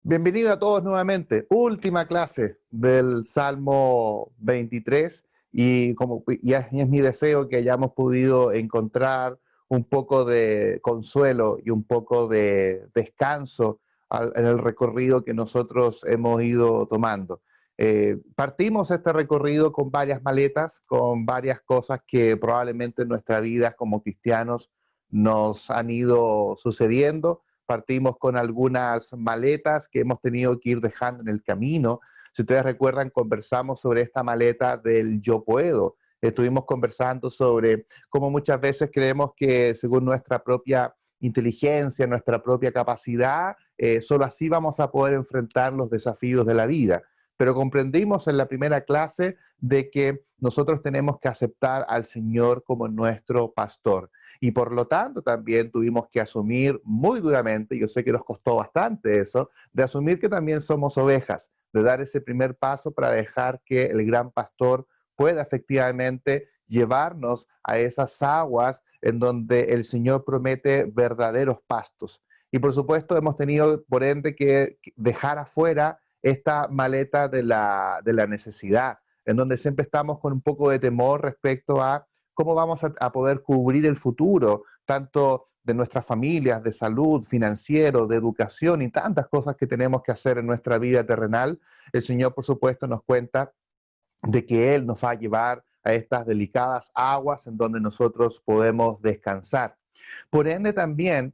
Bienvenido a todos nuevamente. Última clase del Salmo 23 y es mi deseo que hayamos podido encontrar un poco de consuelo y un poco de descanso en el recorrido que nosotros hemos ido tomando. Partimos este recorrido con varias maletas, con varias cosas que probablemente en nuestra vida como cristianos nos han ido sucediendo. Partimos con algunas maletas que hemos tenido que ir dejando en el camino. Si ustedes recuerdan, conversamos sobre esta maleta del yo puedo. Estuvimos conversando sobre cómo muchas veces creemos que según nuestra propia inteligencia, nuestra propia capacidad, solo así vamos a poder enfrentar los desafíos de la vida. Pero comprendimos en la primera clase de que nosotros tenemos que aceptar al Señor como nuestro pastor. Y por lo tanto también tuvimos que asumir muy duramente, yo sé que nos costó bastante eso, de asumir que también somos ovejas, de dar ese primer paso para dejar que el gran pastor pueda efectivamente llevarnos a esas aguas en donde el Señor promete verdaderos pastos. Y por supuesto hemos tenido por ende que dejar afuera esta maleta de la necesidad, en donde siempre estamos con un poco de temor respecto a cómo vamos a poder cubrir el futuro, tanto de nuestras familias, de salud, financiero, de educación y tantas cosas que tenemos que hacer en nuestra vida terrenal. El Señor, por supuesto, nos cuenta de que Él nos va a llevar a estas delicadas aguas en donde nosotros podemos descansar. Por ende, también,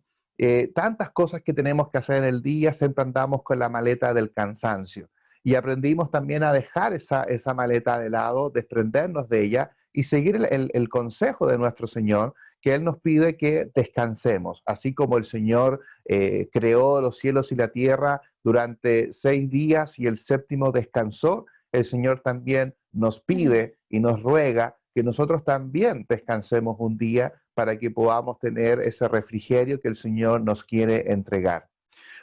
tantas cosas que tenemos que hacer en el día, siempre andamos con la maleta del cansancio. Y aprendimos también a dejar esa maleta de lado, desprendernos de ella y seguir el consejo de nuestro Señor, que Él nos pide que descansemos. Así como el Señor creó los cielos y la tierra durante 6 días y el séptimo descansó, el Señor también nos pide y nos ruega que nosotros también descansemos un día para que podamos tener ese refrigerio que el Señor nos quiere entregar.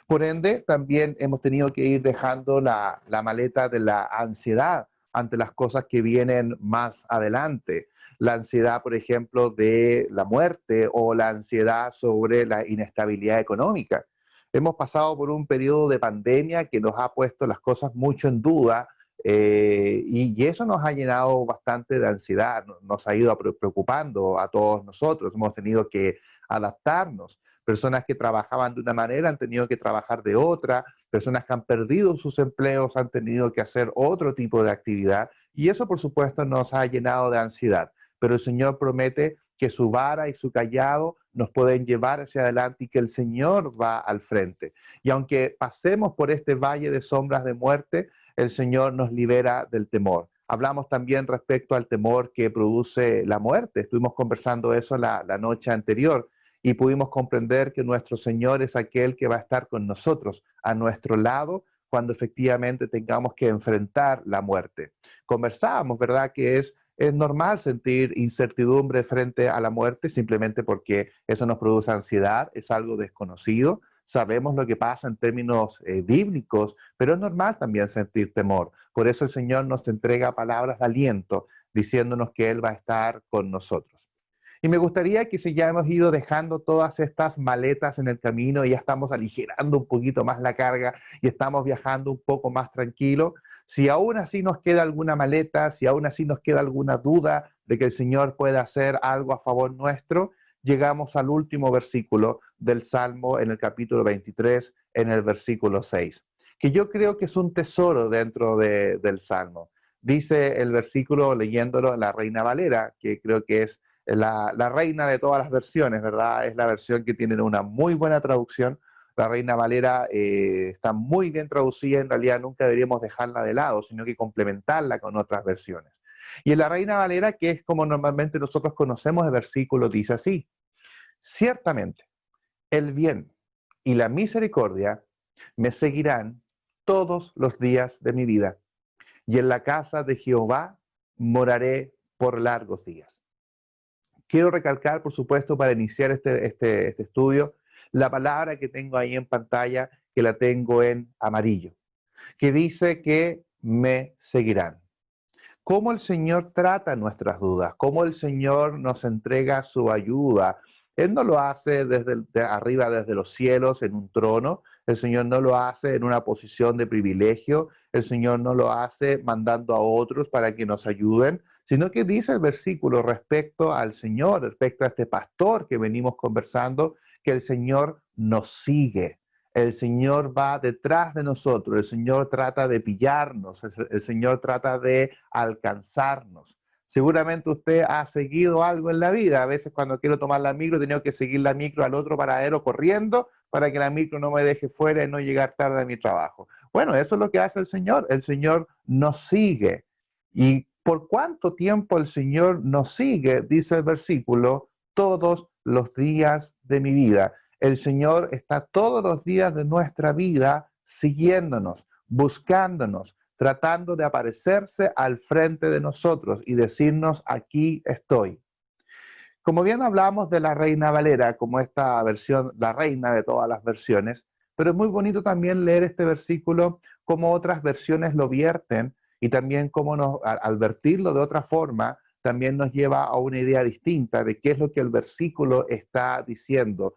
Por ende, también hemos tenido que ir dejando la maleta de la ansiedad ante las cosas que vienen más adelante. La ansiedad, por ejemplo, de la muerte o la ansiedad sobre la inestabilidad económica. Hemos pasado por un periodo de pandemia que nos ha puesto las cosas mucho en duda, y eso nos ha llenado bastante de ansiedad, nos ha ido preocupando a todos nosotros, hemos tenido que adaptarnos. Personas que trabajaban de una manera han tenido que trabajar de otra, personas que han perdido sus empleos han tenido que hacer otro tipo de actividad y eso por supuesto nos ha llenado de ansiedad. Pero el Señor promete que su vara y su callado nos pueden llevar hacia adelante y que el Señor va al frente. Y aunque pasemos por este valle de sombras de muerte, el Señor nos libera del temor. Hablamos también respecto al temor que produce la muerte. Estuvimos conversando eso la noche anterior y pudimos comprender que nuestro Señor es aquel que va a estar con nosotros, a nuestro lado, cuando efectivamente tengamos que enfrentar la muerte. Conversábamos, ¿verdad?, que es normal sentir incertidumbre frente a la muerte simplemente porque eso nos produce ansiedad, es algo desconocido. Sabemos lo que pasa en términos bíblicos, pero es normal también sentir temor. Por eso el Señor nos entrega palabras de aliento, diciéndonos que Él va a estar con nosotros. Y me gustaría que si ya hemos ido dejando todas estas maletas en el camino y ya estamos aligerando un poquito más la carga y estamos viajando un poco más tranquilo, si aún así nos queda alguna maleta, si aún así nos queda alguna duda de que el Señor pueda hacer algo a favor nuestro, llegamos al último versículo del Salmo en el capítulo 23, en el versículo 6, que yo creo que es un tesoro dentro del Salmo. Dice el versículo, leyéndolo en la Reina Valera, que creo que es la reina de todas las versiones, ¿verdad? Es la versión que tiene una muy buena traducción. La Reina Valera está muy bien traducida, en realidad nunca deberíamos dejarla de lado, sino que complementarla con otras versiones. Y en la Reina Valera, que es como normalmente nosotros conocemos el versículo, dice así: ciertamente, el bien y la misericordia me seguirán todos los días de mi vida, y en la casa de Jehová moraré por largos días. Quiero recalcar, por supuesto, para iniciar este estudio, la palabra que tengo ahí en pantalla, que la tengo en amarillo, que dice que me seguirán. Cómo el Señor trata nuestras dudas, cómo el Señor nos entrega su ayuda, Él no lo hace de arriba, desde los cielos, en un trono. El Señor no lo hace en una posición de privilegio. El Señor no lo hace mandando a otros para que nos ayuden, sino que dice el versículo respecto al Señor, respecto a este pastor que venimos conversando, que el Señor nos sigue. El Señor va detrás de nosotros, el Señor trata de pillarnos, el Señor trata de alcanzarnos. Seguramente usted ha seguido algo en la vida. A veces cuando quiero tomar la micro, he tenido que seguir la micro al otro paradero corriendo para que la micro no me deje fuera y no llegar tarde a mi trabajo. Bueno, eso es lo que hace el Señor. El Señor nos sigue. ¿Y por cuánto tiempo el Señor nos sigue? Dice el versículo, todos los días de mi vida. El Señor está todos los días de nuestra vida siguiéndonos, buscándonos, tratando de aparecerse al frente de nosotros y decirnos, aquí estoy. Como bien hablamos de la Reina Valera, como esta versión, la reina de todas las versiones, pero es muy bonito también leer este versículo como otras versiones lo vierten y también como al vertirlo de otra forma, también nos lleva a una idea distinta de qué es lo que el versículo está diciendo.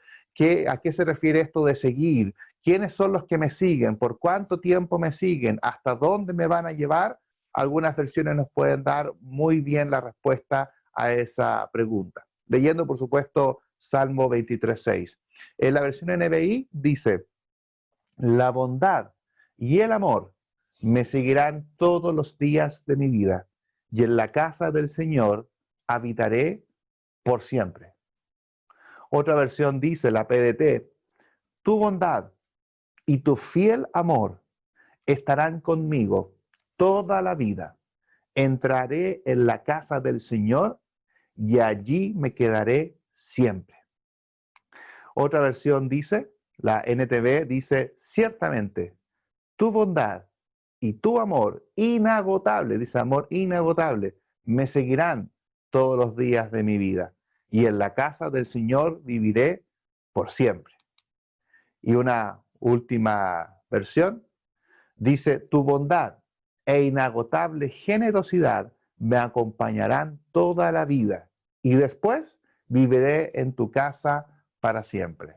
¿A qué se refiere esto de seguir? ¿Quiénes son los que me siguen? ¿Por cuánto tiempo me siguen? ¿Hasta dónde me van a llevar? Algunas versiones nos pueden dar muy bien la respuesta a esa pregunta. Leyendo, por supuesto, Salmo 23:6. En la versión NBI dice, la bondad y el amor me seguirán todos los días de mi vida, y en la casa del Señor habitaré por siempre. Otra versión dice, la PDT, tu bondad y tu fiel amor estarán conmigo toda la vida. Entraré en la casa del Señor y allí me quedaré siempre. Otra versión dice, la NTV dice, ciertamente, tu bondad y tu amor inagotable, dice amor inagotable, me seguirán todos los días de mi vida. Y en la casa del Señor viviré por siempre. Y una última versión dice, tu bondad e inagotable generosidad me acompañarán toda la vida y después viviré en tu casa para siempre.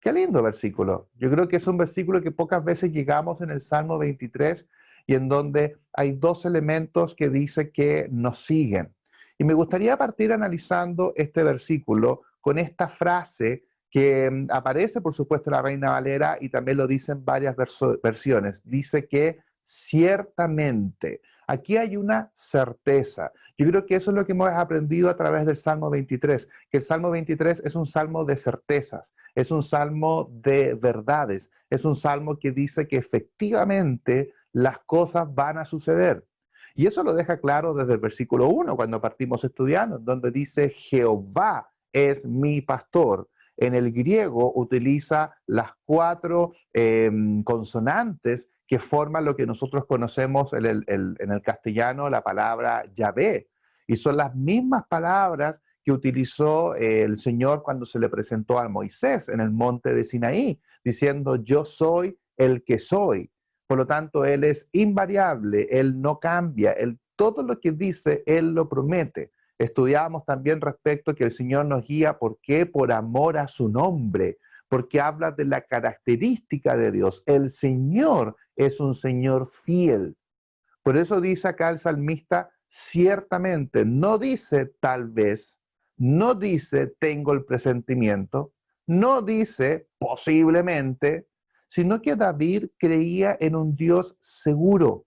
Qué lindo versículo. Yo creo que es un versículo que pocas veces llegamos en el Salmo 23 y en donde hay dos elementos que dice que nos siguen. Y me gustaría partir analizando este versículo con esta frase que aparece, por supuesto, en la Reina Valera y también lo dicen varias versiones. Dice que ciertamente. Aquí hay una certeza. Yo creo que eso es lo que hemos aprendido a través del Salmo 23, que el Salmo 23 es un salmo de certezas, es un salmo de verdades, es un salmo que dice que efectivamente las cosas van a suceder. Y eso lo deja claro desde el versículo 1, cuando partimos estudiando, donde dice, Jehová es mi pastor. En el griego utiliza las cuatro consonantes que forman lo que nosotros conocemos en el castellano, la palabra Yahvé. Y son las mismas palabras que utilizó el Señor cuando se le presentó a Moisés en el monte de Sinaí, diciendo, yo soy el que soy. Por lo tanto, Él es invariable, Él no cambia, todo lo que dice, Él lo promete. Estudiábamos también respecto a que el Señor nos guía, ¿por qué? Por amor a su nombre, porque habla de la característica de Dios. El Señor es un Señor fiel. Por eso dice acá el salmista, ciertamente, no dice tal vez, no dice tengo el presentimiento, no dice posiblemente, sino que David creía en un Dios seguro,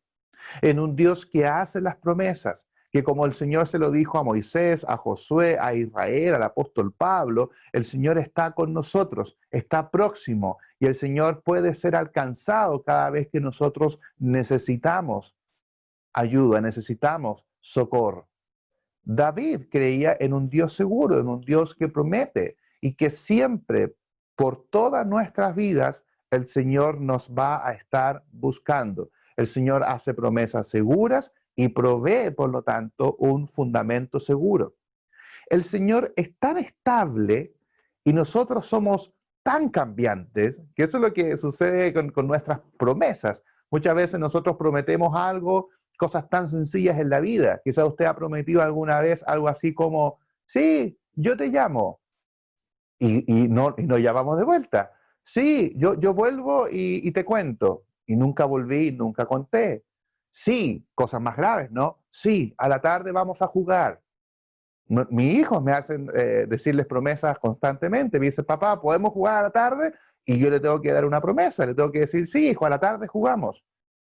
en un Dios que hace las promesas, que como el Señor se lo dijo a Moisés, a Josué, a Israel, al apóstol Pablo, el Señor está con nosotros, está próximo y el Señor puede ser alcanzado cada vez que nosotros necesitamos ayuda, necesitamos socorro. David creía en un Dios seguro, en un Dios que promete y que siempre, por todas nuestras vidas, el Señor nos va a estar buscando. El Señor hace promesas seguras y provee, por lo tanto, un fundamento seguro. El Señor es tan estable y nosotros somos tan cambiantes, que eso es lo que sucede con nuestras promesas. Muchas veces nosotros prometemos algo, cosas tan sencillas en la vida. Quizá usted ha prometido alguna vez algo así como, sí, yo te llamo. y nos llamamos de vuelta. Sí, yo vuelvo y te cuento. Y nunca volví, nunca conté. Sí, cosas más graves, ¿no? Sí, a la tarde vamos a jugar. Mis hijos me hacen decirles promesas constantemente. Me dicen, papá, ¿podemos jugar a la tarde? Y yo le tengo que dar una promesa, le tengo que decir, sí, hijo, a la tarde jugamos.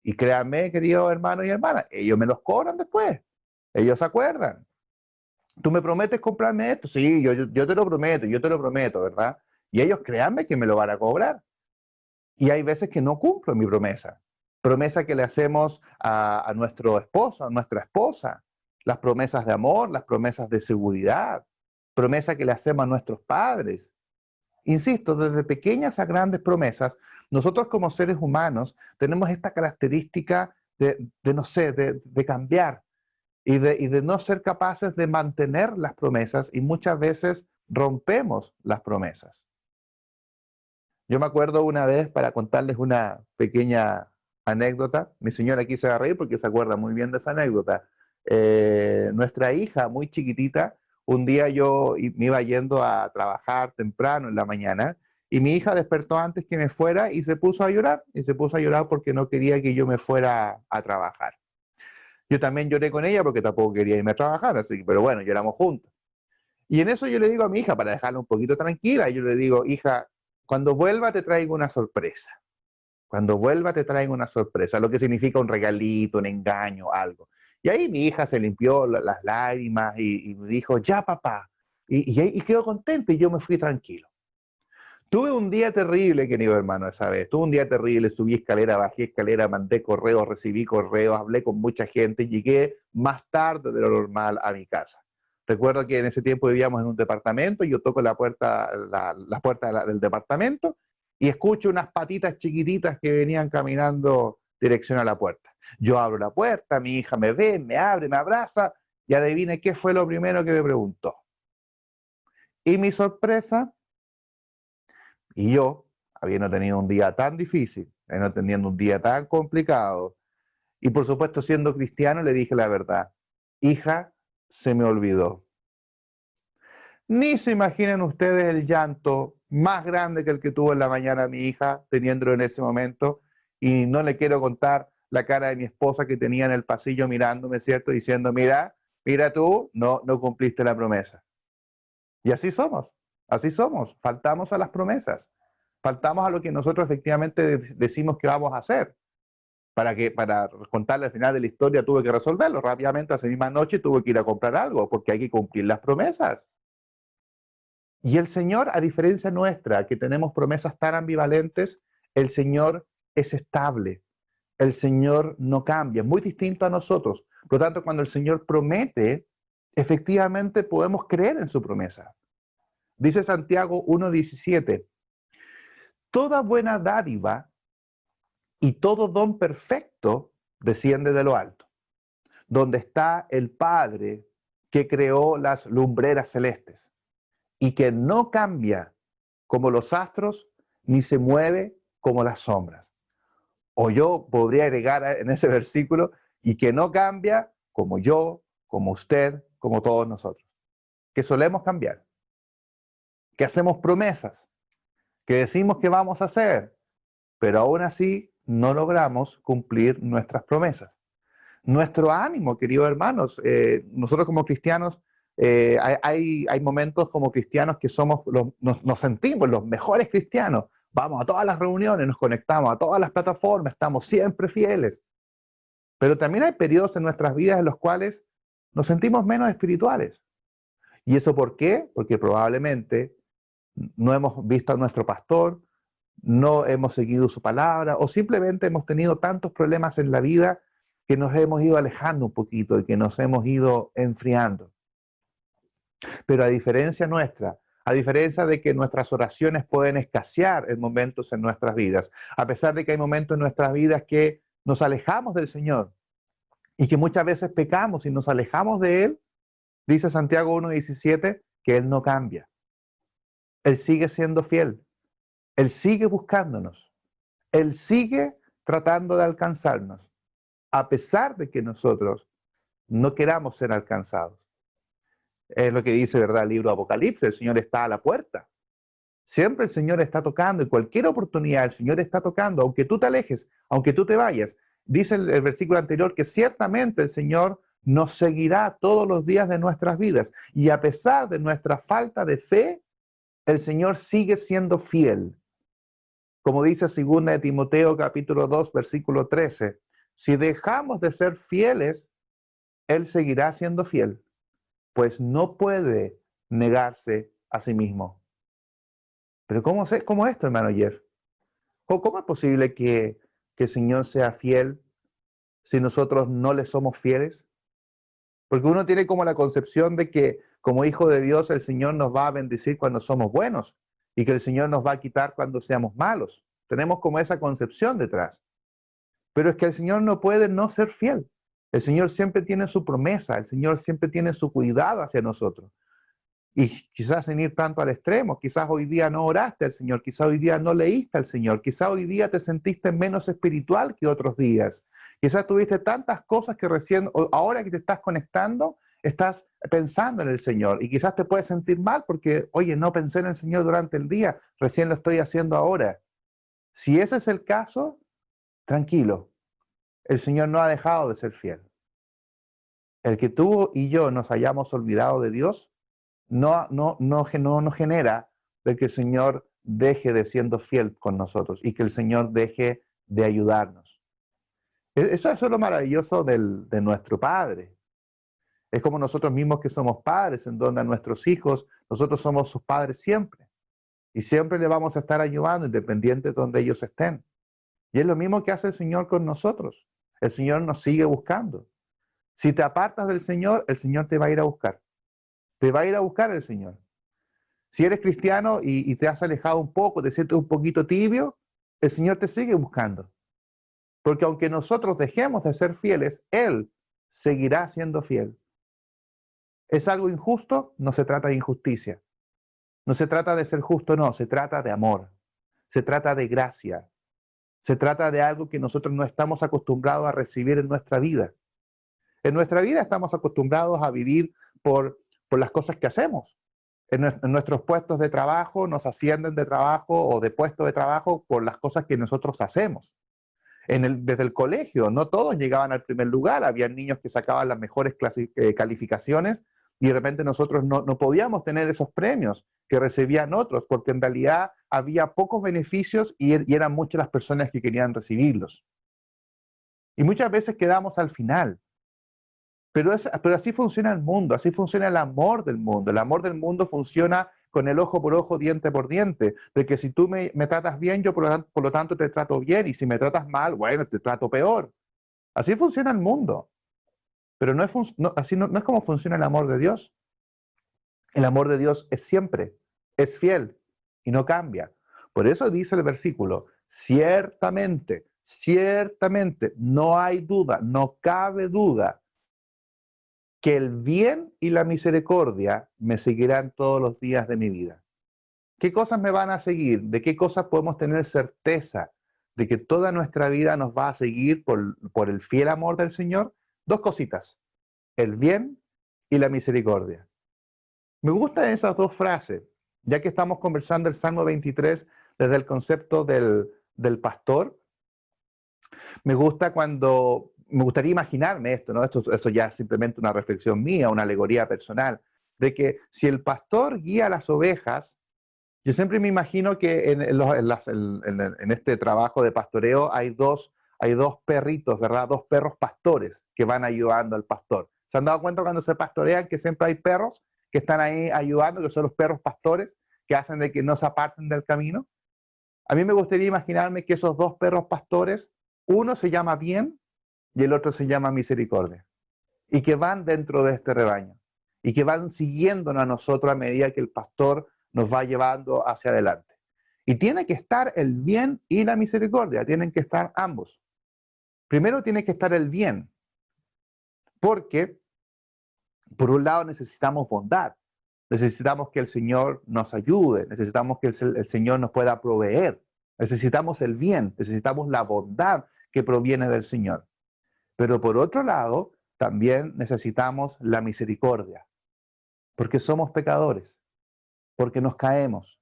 Y créanme, queridos hermanos y hermanas, ellos me los cobran después. Ellos se acuerdan. ¿Tú me prometes comprarme esto? Sí, yo te lo prometo, yo te lo prometo, ¿verdad? Y ellos créanme que me lo van a cobrar. Y hay veces que no cumplo mi promesa. Promesa que le hacemos a nuestro esposo, a nuestra esposa. Las promesas de amor, las promesas de seguridad. Promesa que le hacemos a nuestros padres. Insisto, desde pequeñas a grandes promesas, nosotros como seres humanos tenemos esta característica de no sé, de cambiar y de no ser capaces de mantener las promesas y muchas veces rompemos las promesas. Yo me acuerdo una vez, para contarles una pequeña anécdota, mi señora aquí se va a reír porque se acuerda muy bien de esa anécdota. Nuestra hija, muy chiquitita, un día me iba yendo a trabajar temprano en la mañana y mi hija despertó antes que me fuera y se puso a llorar, y se puso a llorar porque no quería que yo me fuera a trabajar. Yo también lloré con ella porque tampoco quería irme a trabajar, así que, pero bueno, lloramos juntos. Y en eso yo le digo a mi hija, para dejarla un poquito tranquila, yo le digo, hija, cuando vuelva te traigo una sorpresa. Cuando vuelva te traigo una sorpresa, lo que significa un regalito, un engaño, algo. Y ahí mi hija se limpió las lágrimas y me dijo, ya papá. Y quedó contenta y yo me fui tranquilo. Tuve un día terrible, querido hermano, esa vez. Tuve un día terrible, subí escalera, bajé escalera, mandé correos, recibí correos, hablé con mucha gente, llegué más tarde de lo normal a mi casa. Recuerdo que en ese tiempo vivíamos en un departamento, yo toco la puerta, la puerta del departamento y escucho unas patitas chiquititas que venían caminando dirección a la puerta. Yo abro la puerta, mi hija me ve, me abre, me abraza y adivine qué fue lo primero que me preguntó. Y mi sorpresa, y yo, habiendo tenido un día tan difícil, habiendo tenido un día tan complicado, y por supuesto siendo cristiano, le dije la verdad. Hija, se me olvidó. Ni se imaginen ustedes el llanto más grande que el que tuvo en la mañana mi hija, teniéndolo en ese momento, y no le quiero contar la cara de mi esposa que tenía en el pasillo mirándome, ¿cierto? Diciendo, mira, mira tú, no cumpliste la promesa. Y así somos, faltamos a las promesas, faltamos a lo que nosotros efectivamente decimos que vamos a hacer. Para contarle al final de la historia tuve que resolverlo rápidamente, esa misma noche tuve que ir a comprar algo, porque hay que cumplir las promesas. Y el Señor, a diferencia nuestra, que tenemos promesas tan ambivalentes, el Señor es estable, el Señor no cambia, es muy distinto a nosotros. Por lo tanto, cuando el Señor promete, efectivamente podemos creer en su promesa. Dice Santiago 1:17, toda buena dádiva y todo don perfecto desciende de lo alto, donde está el Padre que creó las lumbreras celestes y que no cambia como los astros ni se mueve como las sombras. O yo podría agregar en ese versículo, y que no cambia como yo, como usted, como todos nosotros, que solemos cambiar, que hacemos promesas, que decimos que vamos a hacer, pero aún así no logramos cumplir nuestras promesas. Nuestro ánimo, queridos hermanos, nosotros como cristianos, hay momentos como cristianos que nos sentimos los mejores cristianos, vamos a todas las reuniones, nos conectamos a todas las plataformas, estamos siempre fieles, pero también hay periodos en nuestras vidas en los cuales nos sentimos menos espirituales. ¿Y eso por qué? Porque probablemente no hemos visto a nuestro pastor, no hemos seguido su palabra o simplemente hemos tenido tantos problemas en la vida que nos hemos ido alejando un poquito y que nos hemos ido enfriando. Pero a diferencia nuestra, a diferencia de que nuestras oraciones pueden escasear en momentos en nuestras vidas, a pesar de que hay momentos en nuestras vidas que nos alejamos del Señor y que muchas veces pecamos y nos alejamos de Él, dice Santiago 1:17 que Él no cambia. Él sigue siendo fiel. Él sigue buscándonos. Él sigue tratando de alcanzarnos, a pesar de que nosotros no queramos ser alcanzados. Es lo que dice, ¿verdad?, el libro de Apocalipsis, el Señor está a la puerta. Siempre el Señor está tocando, en cualquier oportunidad el Señor está tocando, aunque tú te alejes, aunque tú te vayas. Dice el versículo anterior que ciertamente el Señor nos seguirá todos los días de nuestras vidas. Y a pesar de nuestra falta de fe, el Señor sigue siendo fiel. Como dice 2 de Timoteo capítulo 2, versículo 13, si dejamos de ser fieles, Él seguirá siendo fiel, pues no puede negarse a sí mismo. Pero ¿cómo esto, hermano Jeff? ¿Cómo es posible que el Señor sea fiel si nosotros no le somos fieles? Porque uno tiene como la concepción de que como hijo de Dios el Señor nos va a bendecir cuando somos buenos y que el Señor nos va a quitar cuando seamos malos. Tenemos como esa concepción detrás. Pero es que el Señor no puede no ser fiel. El Señor siempre tiene su promesa, el Señor siempre tiene su cuidado hacia nosotros. Y quizás sin ir tanto al extremo, quizás hoy día no oraste al Señor, quizás hoy día no leíste al Señor, quizás hoy día te sentiste menos espiritual que otros días. Quizás tuviste tantas cosas que recién, ahora que te estás conectando, estás pensando en el Señor y quizás te puedes sentir mal porque, oye, no pensé en el Señor durante el día, recién lo estoy haciendo ahora. Si ese es el caso, tranquilo, el Señor no ha dejado de ser fiel. El que tú y yo nos hayamos olvidado de Dios no nos genera de que el Señor deje de siendo fiel con nosotros y que el Señor deje de ayudarnos. Eso es lo maravilloso de nuestro Padre. Es como nosotros mismos que somos padres, en donde a nuestros hijos, nosotros somos sus padres siempre. Y siempre le vamos a estar ayudando, independiente de donde ellos estén. Y es lo mismo que hace el Señor con nosotros. El Señor nos sigue buscando. Si te apartas del Señor, el Señor te va a ir a buscar. Te va a ir a buscar el Señor. Si eres cristiano y te has alejado un poco, te sientes un poquito tibio, el Señor te sigue buscando. Porque aunque nosotros dejemos de ser fieles, Él seguirá siendo fiel. ¿Es algo injusto? No se trata de injusticia. No se trata de ser justo, no, se trata de amor. Se trata de gracia. Se trata de algo que nosotros no estamos acostumbrados a recibir en nuestra vida. En nuestra vida estamos acostumbrados a vivir por las cosas que hacemos. En nuestros puestos de trabajo nos ascienden de trabajo o de puesto de trabajo por las cosas que nosotros hacemos. Desde el colegio, no todos llegaban al primer lugar, había niños que sacaban las mejores calificaciones y de repente nosotros no podíamos tener esos premios que recibían otros, porque en realidad había pocos beneficios y eran muchas las personas que querían recibirlos. Y muchas veces quedamos al final. Pero así funciona el mundo, así funciona el amor del mundo. El amor del mundo funciona con el ojo por ojo, diente por diente. De que si tú me tratas bien, yo por lo tanto te trato bien. Y si me tratas mal, bueno, te trato peor. Así funciona el mundo. Pero así no es como funciona el amor de Dios. El amor de Dios es siempre, es fiel y no cambia. Por eso dice el versículo, ciertamente, ciertamente, no hay duda, no cabe duda que el bien y la misericordia me seguirán todos los días de mi vida. ¿Qué cosas me van a seguir? ¿De qué cosas podemos tener certeza de que toda nuestra vida nos va a seguir por el fiel amor del Señor? Dos cositas, el bien y la misericordia. Me gustan esas dos frases, ya que estamos conversando el Salmo 23 desde el concepto del pastor. Me gustaría imaginarme esto, ¿no? Esto ya es simplemente una reflexión mía, una alegoría personal, de que si el pastor guía a las ovejas, yo siempre me imagino que en este trabajo de pastoreo hay dos perritos, ¿verdad? Dos perros pastores que van ayudando al pastor. ¿Se han dado cuenta cuando se pastorean que siempre hay perros que están ahí ayudando, que son los perros pastores, que hacen de que no se aparten del camino? A mí me gustaría imaginarme que esos dos perros pastores, uno se llama bien y el otro se llama misericordia, y que van dentro de este rebaño, y que van siguiéndonos a nosotros a medida que el pastor nos va llevando hacia adelante. Y tiene que estar el bien y la misericordia, tienen que estar ambos. Primero tiene que estar el bien, porque por un lado necesitamos bondad, necesitamos que el Señor nos ayude, necesitamos que el Señor nos pueda proveer, necesitamos el bien, necesitamos la bondad que proviene del Señor. Pero por otro lado, también necesitamos la misericordia, porque somos pecadores, porque nos caemos,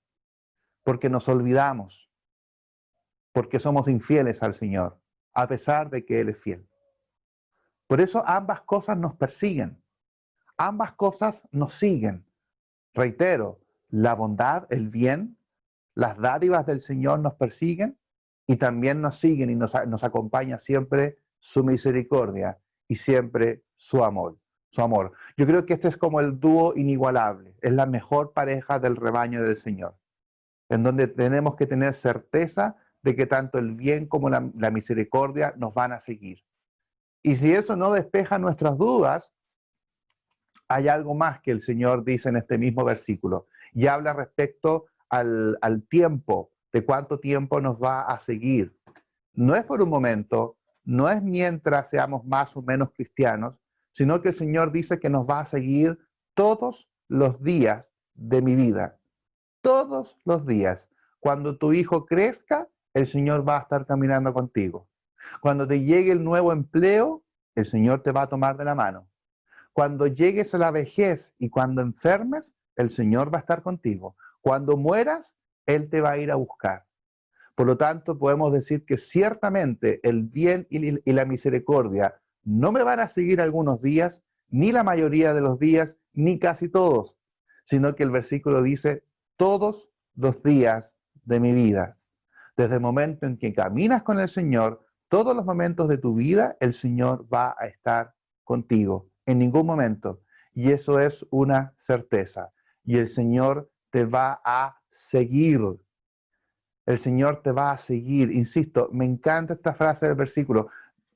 porque nos olvidamos, porque somos infieles al Señor, a pesar de que Él es fiel. Por eso ambas cosas nos persiguen, ambas cosas nos siguen. Reitero, la bondad, el bien, las dádivas del Señor nos persiguen y también nos siguen y nos acompaña siempre su misericordia y siempre su amor. Su amor. Yo creo que este es como el dúo inigualable, es la mejor pareja del rebaño del Señor, en donde tenemos que tener certeza de que tanto el bien como la misericordia nos van a seguir. Y si eso no despeja nuestras dudas, hay algo más que el Señor dice en este mismo versículo y habla respecto al tiempo, de cuánto tiempo nos va a seguir. No es por un momento, no es mientras seamos más o menos cristianos, sino que el Señor dice que nos va a seguir todos los días de mi vida. Todos los días. Cuando tu hijo crezca, el Señor va a estar caminando contigo. Cuando te llegue el nuevo empleo, el Señor te va a tomar de la mano. Cuando llegues a la vejez y cuando enfermes, el Señor va a estar contigo. Cuando mueras, Él te va a ir a buscar. Por lo tanto, podemos decir que ciertamente el bien y la misericordia no me van a seguir algunos días, ni la mayoría de los días, ni casi todos, sino que el versículo dice, todos los días de mi vida. Desde el momento en que caminas con el Señor, todos los momentos de tu vida, el Señor va a estar contigo, en ningún momento. Y eso es una certeza. Y el Señor te va a seguir. El Señor te va a seguir. Insisto, me encanta esta frase del versículo.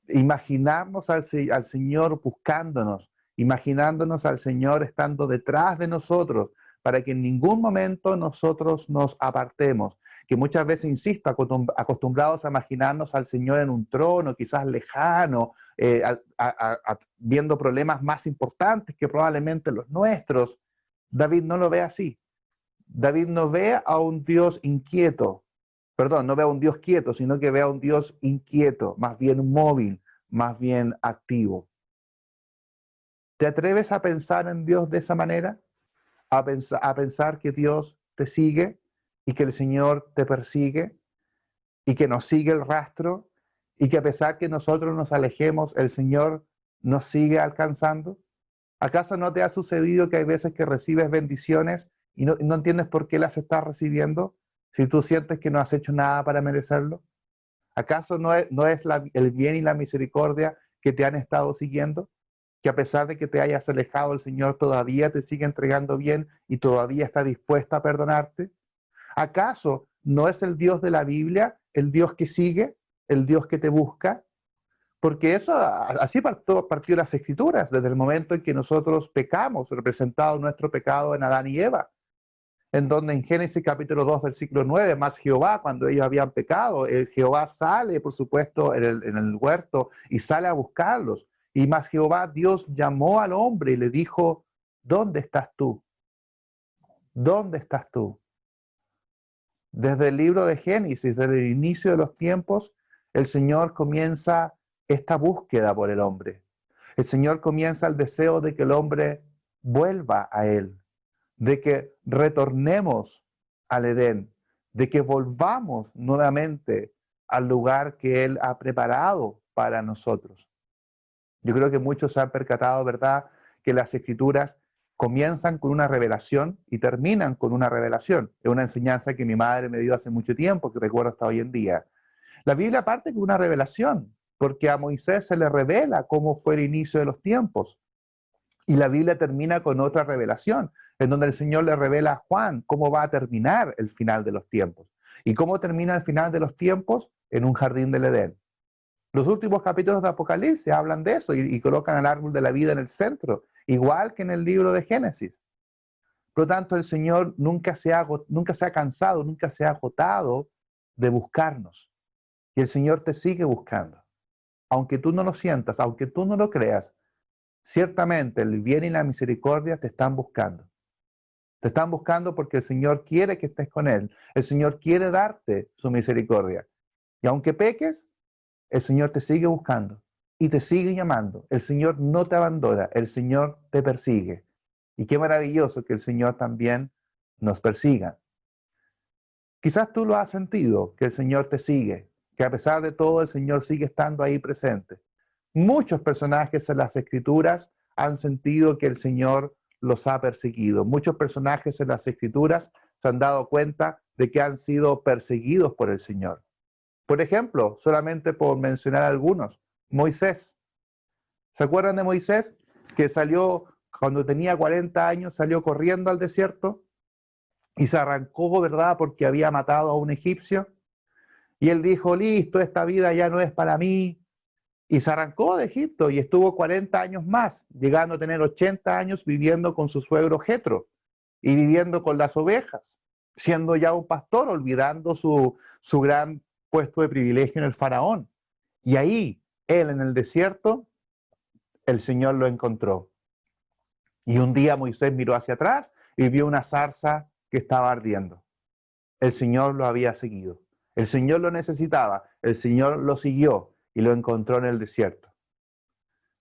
Imaginarnos al Señor buscándonos, imaginándonos al Señor estando detrás de nosotros, para que en ningún momento nosotros nos apartemos. Que muchas veces, insisto, acostumbrados a imaginarnos al Señor en un trono, quizás lejano, viendo problemas más importantes que probablemente los nuestros. David no lo ve así. David no ve a un Dios inquieto, perdón, no ve a un Dios quieto, sino que ve a un Dios inquieto, más bien móvil, más bien activo. ¿Te atreves a pensar en Dios de esa manera? A pensar que Dios te sigue y que el Señor te persigue y que nos sigue el rastro y que a pesar que nosotros nos alejemos, el Señor nos sigue alcanzando. ¿Acaso no te ha sucedido que hay veces que recibes bendiciones y no entiendes por qué las estás recibiendo si tú sientes que no has hecho nada para merecerlo? ¿Acaso no es el bien y la misericordia que te han estado siguiendo? Que a pesar de que te hayas alejado, el Señor todavía te sigue entregando bien y todavía está dispuesta a perdonarte. ¿Acaso no es el Dios de la Biblia el Dios que sigue, el Dios que te busca? Porque eso, así partió las Escrituras, desde el momento en que nosotros pecamos, representado nuestro pecado en Adán y Eva, en donde en Génesis capítulo 2, versículo 9, más Jehová, cuando ellos habían pecado, Jehová sale, por supuesto, en el huerto y sale a buscarlos. Y más Jehová, Dios llamó al hombre y le dijo, ¿dónde estás tú? ¿Dónde estás tú? Desde el libro de Génesis, desde el inicio de los tiempos, el Señor comienza esta búsqueda por el hombre. El Señor comienza el deseo de que el hombre vuelva a Él, de que retornemos al Edén, de que volvamos nuevamente al lugar que Él ha preparado para nosotros. Yo creo que muchos se han percatado, ¿verdad?, que las Escrituras comienzan con una revelación y terminan con una revelación. Es una enseñanza que mi madre me dio hace mucho tiempo, que recuerdo hasta hoy en día. La Biblia parte con una revelación, porque a Moisés se le revela cómo fue el inicio de los tiempos. Y la Biblia termina con otra revelación, en donde el Señor le revela a Juan cómo va a terminar el final de los tiempos. ¿Y cómo termina el final de los tiempos? En un jardín del Edén. Los últimos capítulos de Apocalipsis hablan de eso y colocan al árbol de la vida en el centro, igual que en el libro de Génesis. Por lo tanto, el Señor nunca se ha cansado, nunca se ha agotado de buscarnos. Y el Señor te sigue buscando. Aunque tú no lo sientas, aunque tú no lo creas, ciertamente el bien y la misericordia te están buscando. Te están buscando porque el Señor quiere que estés con Él. El Señor quiere darte su misericordia. Y aunque peques, el Señor te sigue buscando y te sigue llamando. El Señor no te abandona, el Señor te persigue. Y qué maravilloso que el Señor también nos persiga. Quizás tú lo has sentido, que el Señor te sigue, que a pesar de todo el Señor sigue estando ahí presente. Muchos personajes en las Escrituras han sentido que el Señor los ha perseguido. Muchos personajes en las Escrituras se han dado cuenta de que han sido perseguidos por el Señor. Por ejemplo, solamente por mencionar algunos, Moisés. ¿Se acuerdan de Moisés? Que salió, cuando tenía 40 años, salió corriendo al desierto y se arrancó, ¿verdad? Porque había matado a un egipcio. Y él dijo, listo, esta vida ya no es para mí. Y se arrancó de Egipto y estuvo 40 años más, llegando a tener 80 años viviendo con su suegro Jetro y viviendo con las ovejas, siendo ya un pastor, olvidando su gran puesto de privilegio en el faraón. Y ahí, él en el desierto, el Señor lo encontró. Y un día Moisés miró hacia atrás y vio una zarza que estaba ardiendo. El Señor lo había seguido. El Señor lo necesitaba. El Señor lo siguió y lo encontró en el desierto.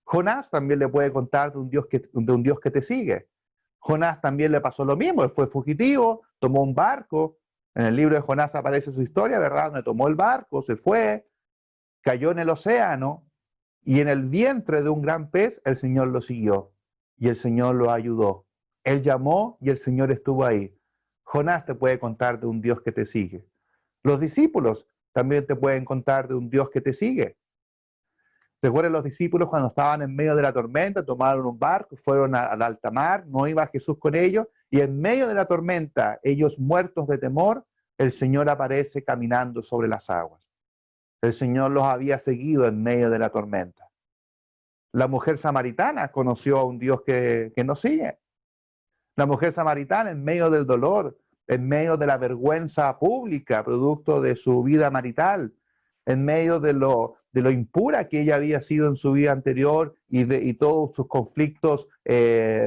Jonás también le puede contar de un Dios que te sigue. Jonás también le pasó lo mismo. Él fue fugitivo, tomó un barco. En el libro de Jonás aparece su historia, ¿verdad? Donde tomó el barco, se fue, cayó en el océano y en el vientre de un gran pez el Señor lo siguió y el Señor lo ayudó. Él llamó y el Señor estuvo ahí. Jonás te puede contar de un Dios que te sigue. Los discípulos también te pueden contar de un Dios que te sigue. ¿Se acuerdan los discípulos cuando estaban en medio de la tormenta? Tomaron un barco, fueron al alta mar, no iba Jesús con ellos, y en medio de la tormenta, ellos muertos de temor, el Señor aparece caminando sobre las aguas. El Señor los había seguido en medio de la tormenta. La mujer samaritana conoció a un Dios que nos sigue. La mujer samaritana en medio del dolor, en medio de la vergüenza pública, producto de su vida marital, en medio de lo impura que ella había sido en su vida anterior y todos sus conflictos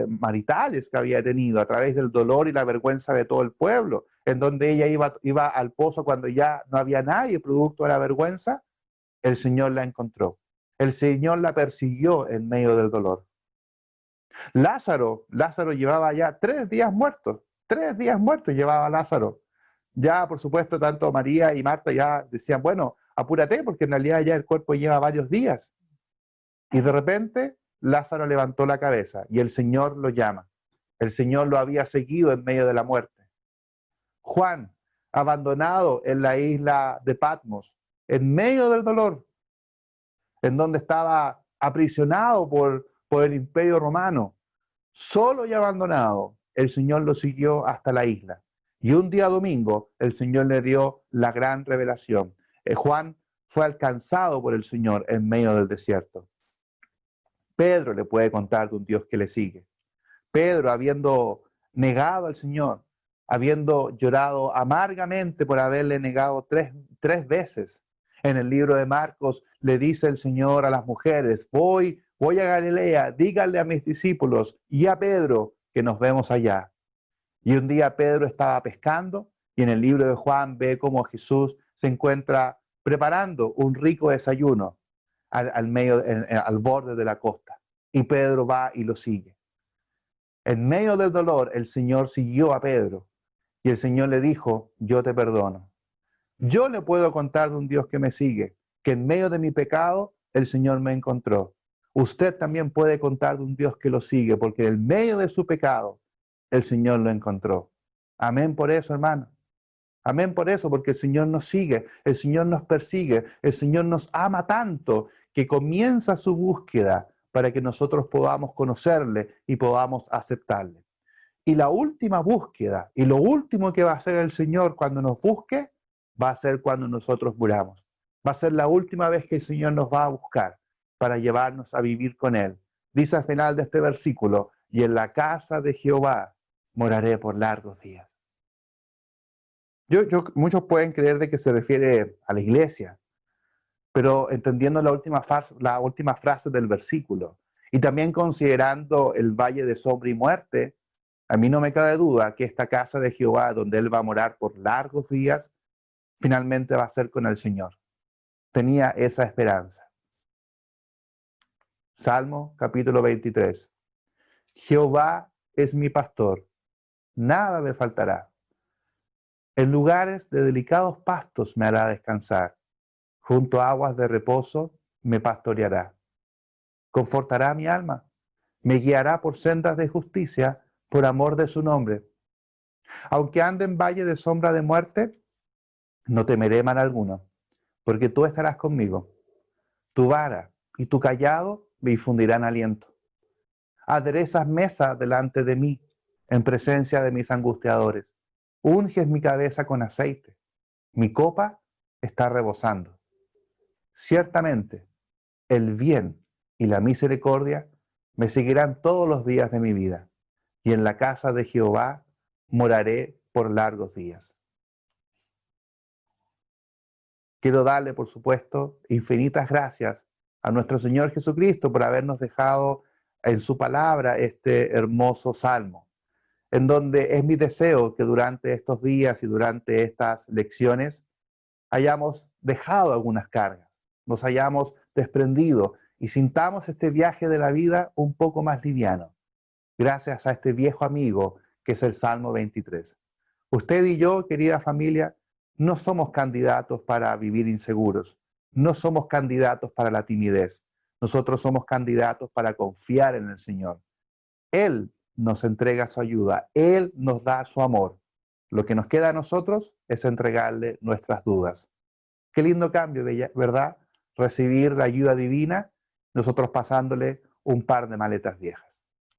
maritales que había tenido a través del dolor y la vergüenza de todo el pueblo, en donde ella iba al pozo cuando ya no había nadie producto de la vergüenza, el Señor la encontró. El Señor la persiguió en medio del dolor. Lázaro llevaba ya 3 días muertos llevaba Lázaro. Ya, por supuesto, tanto María y Marta ya decían, bueno, apúrate, porque en realidad ya el cuerpo lleva varios días. Y de repente, Lázaro levantó la cabeza y el Señor lo llama. El Señor lo había seguido en medio de la muerte. Juan, abandonado en la isla de Patmos, en medio del dolor, en donde estaba aprisionado por el imperio romano, solo y abandonado, el Señor lo siguió hasta la isla. Y un día domingo, el Señor le dio la gran revelación. Juan fue alcanzado por el Señor en medio del desierto. Pedro le puede contar de un Dios que le sigue. Pedro, habiendo negado al Señor, habiendo llorado amargamente por haberle negado tres veces, en el libro de Marcos le dice el Señor a las mujeres, voy a Galilea, díganle a mis discípulos y a Pedro que nos vemos allá. Y un día Pedro estaba pescando y en el libro de Juan ve cómo Jesús se encuentra preparando un rico desayuno al borde de la costa. Y Pedro va y lo sigue. En medio del dolor, el Señor siguió a Pedro y el Señor le dijo, yo te perdono. Yo le puedo contar de un Dios que me sigue, que en medio de mi pecado el Señor me encontró. Usted también puede contar de un Dios que lo sigue, porque en medio de su pecado el Señor lo encontró. Amén por eso, hermano. Amén por eso, porque el Señor nos sigue, el Señor nos persigue, el Señor nos ama tanto que comienza su búsqueda para que nosotros podamos conocerle y podamos aceptarle. Y la última búsqueda y lo último que va a hacer el Señor cuando nos busque, va a ser cuando nosotros muramos. Va a ser la última vez que el Señor nos va a buscar para llevarnos a vivir con Él. Dice al final de este versículo, y en la casa de Jehová moraré por largos días. Muchos pueden creer de que se refiere a la iglesia, pero entendiendo la última frase del versículo y también considerando el valle de sombra y muerte, a mí no me cabe duda que esta casa de Jehová, donde Él va a morar por largos días, finalmente va a ser con el Señor. Tenía esa esperanza. Salmo capítulo 23. Jehová es mi pastor, nada me faltará. En lugares de delicados pastos me hará descansar. Junto a aguas de reposo me pastoreará. Confortará mi alma. Me guiará por sendas de justicia por amor de su nombre. Aunque ande en valle de sombra de muerte, no temeré mal alguno, porque tú estarás conmigo. Tu vara y tu cayado me infundirán aliento. Aderezas mesa delante de mí, en presencia de mis angustiadores. Unges mi cabeza con aceite. Mi copa está rebosando. Ciertamente, el bien y la misericordia me seguirán todos los días de mi vida, y en la casa de Jehová moraré por largos días. Quiero darle, por supuesto, infinitas gracias a nuestro Señor Jesucristo por habernos dejado en su palabra este hermoso salmo, en donde es mi deseo que durante estos días y durante estas lecciones hayamos dejado algunas cargas, nos hayamos desprendido y sintamos este viaje de la vida un poco más liviano, gracias a este viejo amigo que es el Salmo 23. Usted y yo, querida familia, no somos candidatos para vivir inseguros, no somos candidatos para la timidez, nosotros somos candidatos para confiar en el Señor. Él nos entrega su ayuda, Él nos da su amor. Lo que nos queda a nosotros es entregarle nuestras dudas. Qué lindo cambio, ¿verdad? Recibir la ayuda divina, nosotros pasándole un par de maletas viejas.